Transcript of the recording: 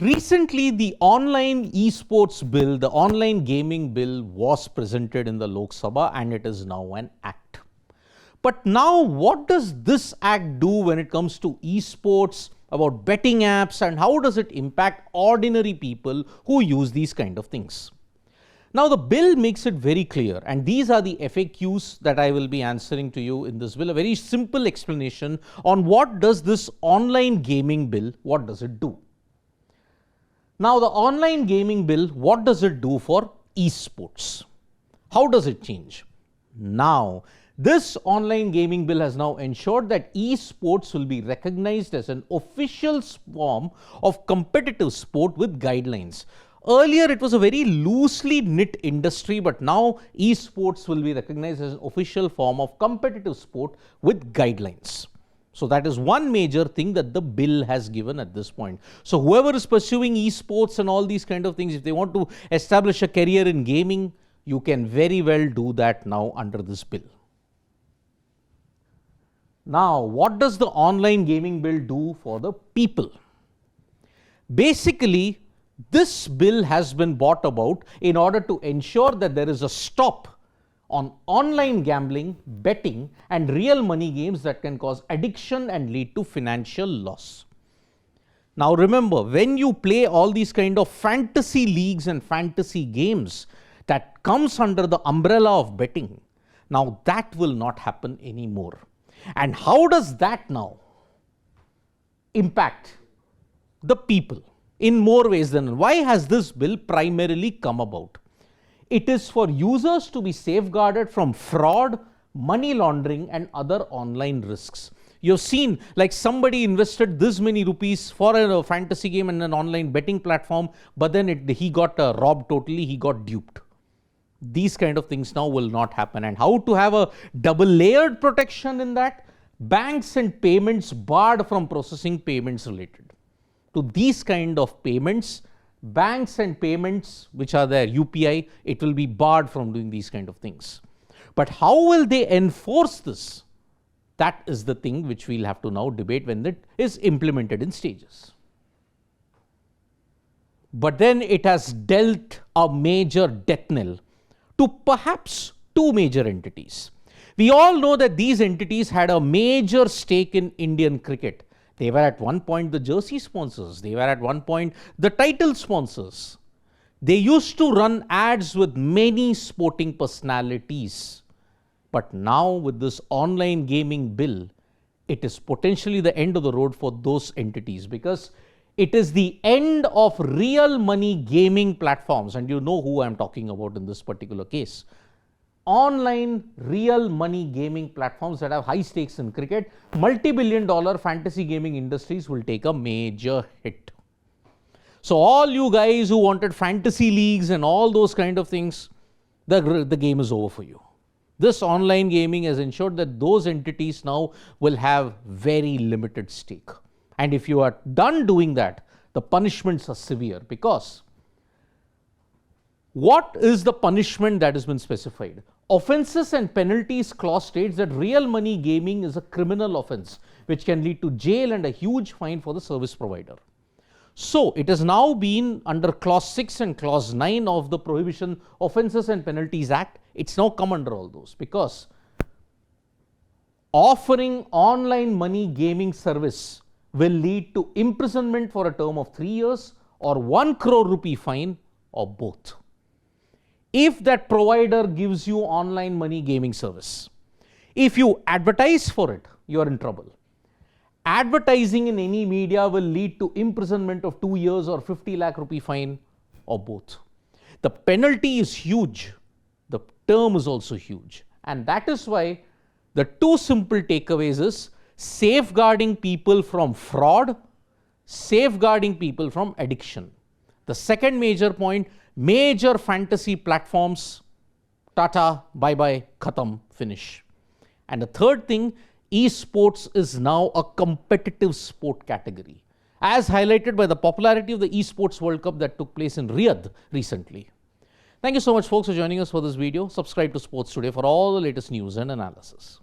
Recently, the online esports bill, the online gaming bill was presented in the Lok Sabha and it is now an act. But now what does this act do when it comes to esports, about betting apps, and how does it impact ordinary people who use these kind of things? Now the bill makes it very clear, and these are the FAQs that I will be answering to you in this bill, a very simple explanation on what does this online gaming bill, what does it do? Now the online gaming bill, what does it do for esports? How does it change? Now, this online gaming bill has now ensured that esports will be recognized as an official form of competitive sport with guidelines. Earlier, it was a very loosely knit industry, but now esports will be recognized as an official form of competitive sport with guidelines. So that is one major thing that the bill has given at this point. So whoever is pursuing esports and all these kind of things, if they want to establish a career in gaming, you can very well do that now under this bill. Now, what does the online gaming bill do for the people? Basically, this bill has been brought about in order to ensure that there is a stop on online gambling, betting, and real money games that can cause addiction and lead to financial loss. Now remember, when you play all these kind of fantasy leagues and fantasy games that comes under the umbrella of betting, now that will not happen anymore. And how does that now impact the people in more ways than one? Why has this bill primarily come about? It is for users to be safeguarded from fraud, money laundering, and other online risks. You've seen, like, somebody invested this many rupees for a fantasy game and an online betting platform, but then he got robbed totally, he got duped. These kind of things now will not happen. And how to have a double-layered protection in that? Banks and payments barred from processing payments related to these kind of payments. Banks and payments which are there, UPI, it will be barred from doing these kind of things. But how will they enforce this? That is the thing which we'll have to now debate when it is implemented in stages. But then it has dealt a major death knell to perhaps two major entities. We all know that these entities had a major stake in Indian cricket. They were at one point the jersey sponsors. They were at one point the title sponsors. They used to run ads with many sporting personalities. But now with this online gaming bill, it is potentially the end of the road for those entities, because it is the end of real money gaming platforms. And you know who I'm talking about in this particular case. Online real money gaming platforms that have high stakes in cricket, multi-billion-dollar fantasy gaming industries will take a major hit. So all you guys who wanted fantasy leagues and all those kind of things, the game is over for you. This online gaming has ensured that those entities now will have very limited stake. And if you are done doing that, the punishments are severe, because what is the punishment that has been specified? Offences and penalties clause states that real money gaming is a criminal offence which can lead to jail and a huge fine for the service provider. So it has now been under clause 6 and clause 9 of the Prohibition Offences and Penalties Act. It's now come under all those, because offering online money gaming service will lead to imprisonment for a term of 3 years or 1 crore rupee fine, or both. If that provider gives you online money gaming service, if you advertise for it, you are in trouble. Advertising in any media will lead to imprisonment of 2 years or 50 lakh rupee fine, or both. The penalty is huge. The term is also huge. And that is why the two simple takeaways is safeguarding people from fraud, safeguarding people from addiction. The second major point, major fantasy platforms, tata, bye-bye, khatam, finish. And the third thing, esports is now a competitive sport category, as highlighted by the popularity of the Esports World Cup that took place in Riyadh recently. Thank you so much, folks, for joining us for this video. Subscribe to Sports Today for all the latest news and analysis.